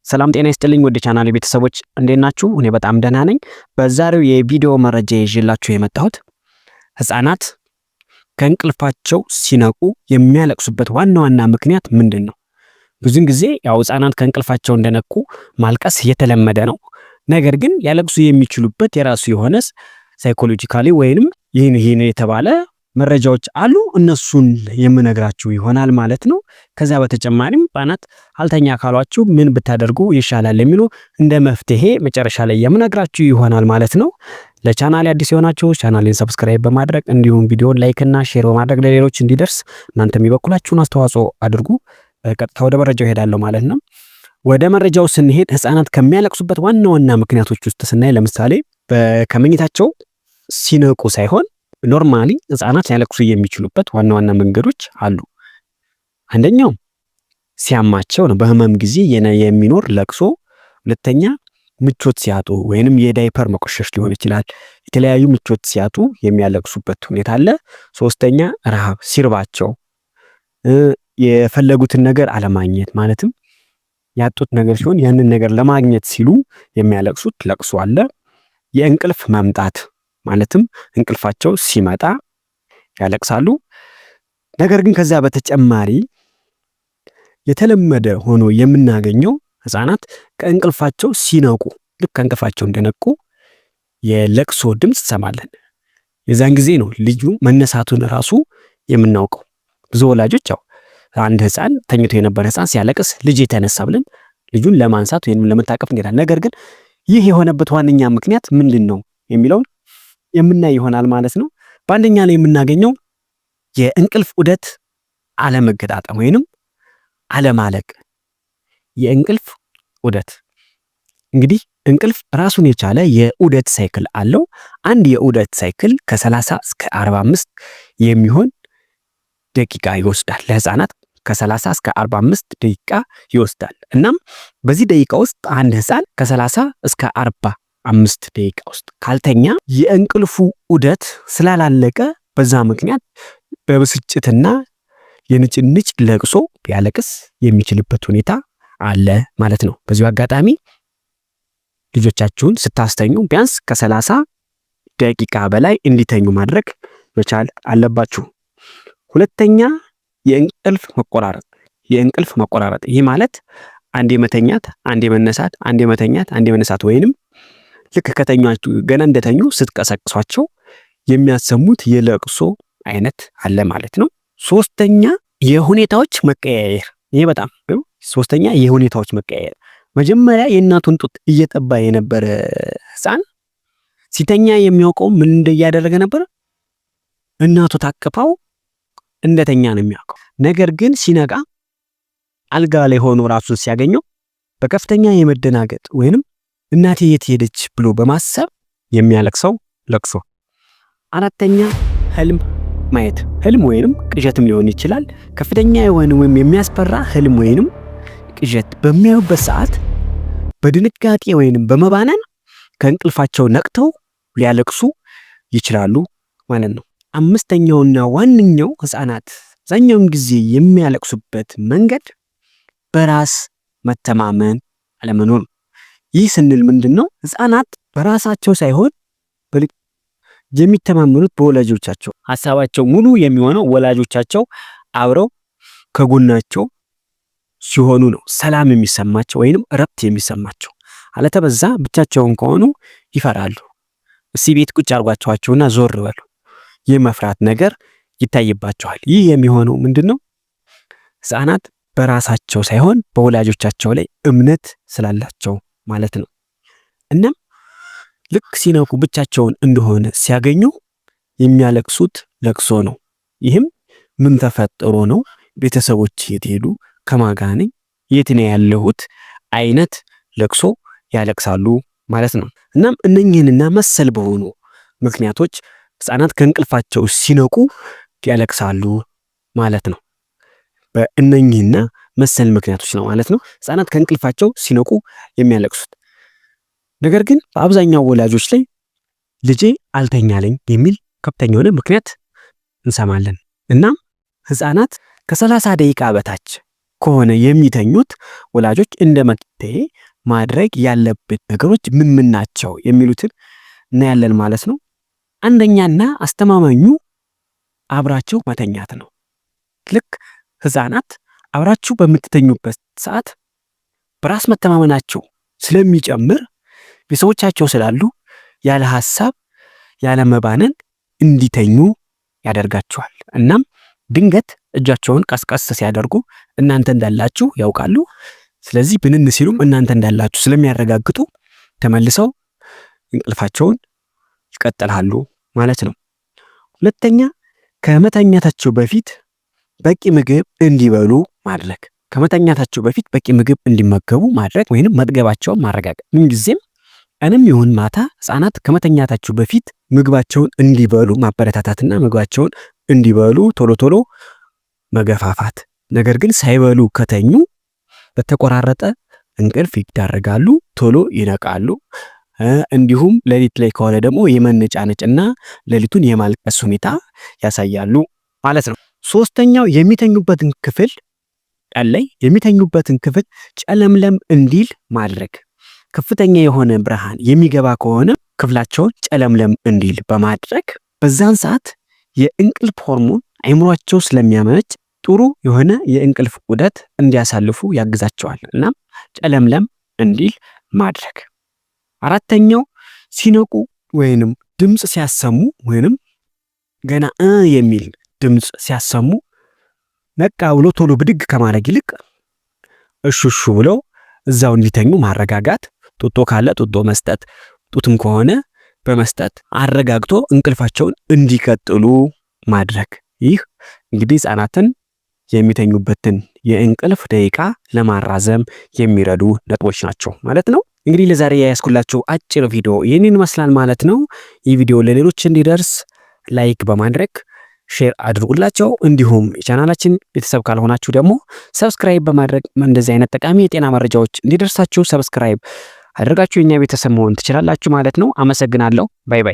ሰላም ጤና ይስጥልኝ ወደ ቻናሌ ቤተሰቦች እንዴት ናችሁ? እኔ በጣም ደህና ነኝ። በዛሬው የቪዲዮ መረጃ ይዤላችሁ የመጣሁት ህፃናት ከእንቅልፋቸው ሲነቁ የሚያለቅሱበት ዋና ምክንያት ምንድነው? ብዙን ጊዜ ያው ህፃናት ከእንቅልፋቸው እንደነቁ ማልቀስ የተለመደ ነው። ነገር ግን ያለቅሱ የሚችሉበት የራሱ የሆነ ሳይኮሎጂካሊ ወይንም ይህን የተባለ መረጃዎች አሉ። እነሱን የምነግራችሁ ይሆናል ማለት ነው። ከዛ በተጨማሪም ህፃናት አልተኛ ካሏችሁ ምን ብታደርጉ ይሻላል የሚሉ እንደ መፍትሄ መጨረሻ ላይ የምነግራችሁ ይሆናል ማለት ነው። ለቻናሌ አዲስ የሆናችሁ ቻናሌን ሰብስክራይብ በማድረግ እንዲሁም ቪዲዮን ላይክ እና ሼር በማድረግ ለሌሎች እንዲደርስ እናንተ የሚበኩላችሁን አስተዋጽኦ አድርጉ። ቀጥታ ወደ መረጃው ሄዳለሁ ማለት ነው። ወደ መረጃው ስንሄድ ህፃናት ከሚያለቅሱበት ዋና ምክንያቶች ውስጥ ስናይ ለምሳሌ ከመኝታቸው ሲነቁ ሳይሆን ኖርማሊ ህፃናት ሊያለቅሱ የሚችሉበት ዋና መንገዶች አሉ። አንደኛው ሲያማቸው ነው፣ በህመም ጊዜ የሚኖር ለቅሶ። ሁለተኛ ምቾት ሲያጡ ወይንም የዳይፐር መቆሸሽ ሊሆን ይችላል። የተለያዩ ምቾት ሲያጡ የሚያለቅሱበት ሁኔታ አለ። ሶስተኛ ረሃብ ሲርባቸው፣ የፈለጉትን ነገር አለማግኘት ማለትም ያጡት ነገር ሲሆን ያንን ነገር ለማግኘት ሲሉ የሚያለቅሱት ለቅሶ አለ። የእንቅልፍ መምጣት ማለትም እንቅልፋቸው ሲመጣ ያለቅሳሉ። ነገር ግን ከዛ በተጨማሪ የተለመደ ሆኖ የምናገኘው ህፃናት ከእንቅልፋቸው ሲነቁ ልክ ከእንቅልፋቸው እንደነቁ የለቅሶ ድምፅ ሰማለን። የዛን ጊዜ ነው ልጁ መነሳቱን ራሱ የምናውቀው። ብዙ ወላጆች ያው አንድ ህፃን ተኝቶ የነበረ ህፃን ሲያለቅስ ልጅ የተነሳ ብለን ልጁን ለማንሳት ወይም ለመታቀፍ እንሄዳለን። ነገር ግን ይህ የሆነበት ዋነኛ ምክንያት ምንድን ነው የሚለውን የምናይ ይሆናል ማለት ነው። በአንደኛ ላይ የምናገኘው የእንቅልፍ ዑደት አለመገጣጠም ወይንም አለማለቅ። የእንቅልፍ ዑደት እንግዲህ እንቅልፍ ራሱን የቻለ የዑደት ሳይክል አለው። አንድ የዑደት ሳይክል ከ30 እስከ 45 የሚሆን ደቂቃ ይወስዳል። ለህፃናት ከ30 እስከ 45 ደቂቃ ይወስዳል። እናም በዚህ ደቂቃ ውስጥ አንድ ህፃን ከ30 እስከ 45 ደቂቃ ውስጥ ካልተኛ የእንቅልፉ ዑደት ስላላለቀ በዛ ምክንያት በብስጭትና የንጭንጭ ለቅሶ ሊያለቅስ የሚችልበት ሁኔታ አለ ማለት ነው። በዚሁ አጋጣሚ ልጆቻችሁን ስታስተኙ ቢያንስ ከ30 ደቂቃ በላይ እንዲተኙ ማድረግ መቻል አለባችሁ። ሁለተኛ የእንቅልፍ መቆራረጥ። ይህ ማለት አንዴ መተኛት፣ አንዴ መነሳት፣ አንዴ መተኛት፣ አንዴ መነሳት ወይንም ልክ ከተኛችሁ ገና እንደተኙ ስትቀሰቅሷቸው የሚያሰሙት የለቅሶ አይነት አለ ማለት ነው። ሶስተኛ የሁኔታዎች መቀያየር። ይሄ በጣም ሶስተኛ የሁኔታዎች መቀያየር። መጀመሪያ የእናቱን ጡት እየጠባ የነበረ ህፃን ሲተኛ የሚያውቀው ምን እንደያደረገ ነበር? እናቱ ታቅፋው እንደተኛ ነው የሚያውቀው። ነገር ግን ሲነቃ አልጋ ላይ ሆኖ ራሱን ሲያገኘው በከፍተኛ የመደናገጥ ወይንም እናቴ የት ሄደች ብሎ በማሰብ የሚያለቅሰው ለቅሶ። አራተኛ ህልም ማየት። ህልም ወይንም ቅዠትም ሊሆን ይችላል። ከፍተኛ የሆነ ወይም የሚያስፈራ ህልም ወይንም ቅዠት በሚያዩበት ሰዓት በድንጋጤ ወይንም በመባነን ከእንቅልፋቸው ነቅተው ሊያለቅሱ ይችላሉ ማለት ነው። አምስተኛውና ዋነኛው ህፃናት አብዛኛውን ጊዜ የሚያለቅሱበት መንገድ በራስ መተማመን አለመኖር። ይህ ስንል ምንድነው? ህፃናት በራሳቸው ሳይሆን የሚተማመኑት በወላጆቻቸው። ሐሳባቸው ሙሉ የሚሆነው ወላጆቻቸው አብረው ከጎናቸው ሲሆኑ ነው ሰላም የሚሰማቸው ወይንም እረፍት የሚሰማቸው። አለተበዛ ብቻቸውን ከሆኑ ይፈራሉ። እዚህ ቤት ቁጭ አርጓቸዋቸውና ዞር በሉ የመፍራት ነገር ይታይባቸዋል። ይህ የሚሆነው ምንድነው? ህፃናት በራሳቸው ሳይሆን በወላጆቻቸው ላይ እምነት ስላላቸው ማለት ነው። እናም ልክ ሲነቁ ብቻቸውን እንደሆነ ሲያገኙ የሚያለቅሱት ለቅሶ ነው። ይህም ምን ተፈጥሮ ነው? ቤተሰቦች የት ሄዱ? ከማን ጋር ነኝ? የት ነው ያለሁት? አይነት ለቅሶ ያለቅሳሉ ማለት ነው። እናም እነኚህንና መሰል በሆኑ ምክንያቶች ህፃናት ከእንቅልፋቸው ሲነቁ ያለቅሳሉ ማለት ነው። በእነኚህና መሰል ምክንያቶች ነው ማለት ነው ህፃናት ከእንቅልፋቸው ሲነቁ የሚያለቅሱት። ነገር ግን በአብዛኛው ወላጆች ላይ ልጄ አልተኛለኝ የሚል ከፍተኛ የሆነ ምክንያት እንሰማለን። እናም ህፃናት ከ30 ደቂቃ በታች ከሆነ የሚተኙት ወላጆች እንደ መፍትሄ ማድረግ ያለብን ነገሮች ምን ናቸው የሚሉትን እናያለን ማለት ነው። አንደኛና አስተማማኙ አብራችሁ መተኛት ነው። ልክ ህፃናት አብራችሁ በምትተኙበት ሰዓት በራስ መተማመናቸው ስለሚጨምር ቤተሰቦቻቸው ስላሉ ያለ ሐሳብ ያለ መባነን እንዲተኙ ያደርጋቸዋል። እናም ድንገት እጃቸውን ቀስቀስ ሲያደርጉ እናንተ እንዳላችሁ ያውቃሉ። ስለዚህ ብንን ሲሉም እናንተ እንዳላችሁ ስለሚያረጋግጡ ተመልሰው እንቅልፋቸውን ይቀጥላሉ ማለት ነው። ሁለተኛ ከመተኛታቸው በፊት በቂ ምግብ እንዲበሉ ማድረግ። ከመተኛታቸው በፊት በቂ ምግብ እንዲመገቡ ማድረግ ወይንም መጥገባቸውን ማረጋገጥ። ምንጊዜም ቀንም ይሁን ማታ ህፃናት ከመተኛታቸው በፊት ምግባቸውን እንዲበሉ ማበረታታትና ምግባቸውን እንዲበሉ ቶሎ ቶሎ መገፋፋት። ነገር ግን ሳይበሉ ከተኙ በተቆራረጠ እንቅልፍ ይዳረጋሉ፣ ቶሎ ይነቃሉ። እንዲሁም ሌሊት ላይ ከሆነ ደግሞ የመነጫነጭና ሌሊቱን የማልቀስ ሁኔታ ያሳያሉ ማለት ነው። ሶስተኛው የሚተኙበትን ክፍል ቀን ላይ የሚተኙበትን ክፍል ጨለምለም እንዲል ማድረግ። ከፍተኛ የሆነ ብርሃን የሚገባ ከሆነ ክፍላቸውን ጨለምለም እንዲል በማድረግ በዛን ሰዓት የእንቅልፍ ሆርሞን አይምሯቸው ስለሚያመነጭ ጥሩ የሆነ የእንቅልፍ ዑደት እንዲያሳልፉ ያግዛቸዋል። እናም ጨለምለም እንዲል ማድረግ። አራተኛው ሲነቁ ወይንም ድምፅ ሲያሰሙ ወይንም ገና የሚል ድምፅ ሲያሰሙ ነቃ ብሎ ቶሎ ብድግ ከማድረግ ይልቅ እሹሹ ብለው እዛው እንዲተኙ ማረጋጋት። ጡጦ ካለ ጡጦ መስጠት፣ ጡትም ከሆነ በመስጠት አረጋግቶ እንቅልፋቸውን እንዲቀጥሉ ማድረግ። ይህ እንግዲህ ህፃናትን የሚተኙበትን የእንቅልፍ ደቂቃ ለማራዘም የሚረዱ ነጥቦች ናቸው ማለት ነው። እንግዲህ ለዛሬ ያያስኩላችሁ አጭር ቪዲዮ ይህንን ይመስላል ማለት ነው። ይህ ቪዲዮ ለሌሎች እንዲደርስ ላይክ በማድረግ ሼር አድርጉላቸው። እንዲሁም የቻናላችን ቤተሰብ ካልሆናችሁ ደግሞ ሰብስክራይብ በማድረግ እንደዚህ አይነት ጠቃሚ የጤና መረጃዎች እንዲደርሳችሁ ሰብስክራይብ አድርጋችሁ የኛ ቤተሰብ መሆን ትችላላችሁ ማለት ነው። አመሰግናለሁ። ባይ ባይ።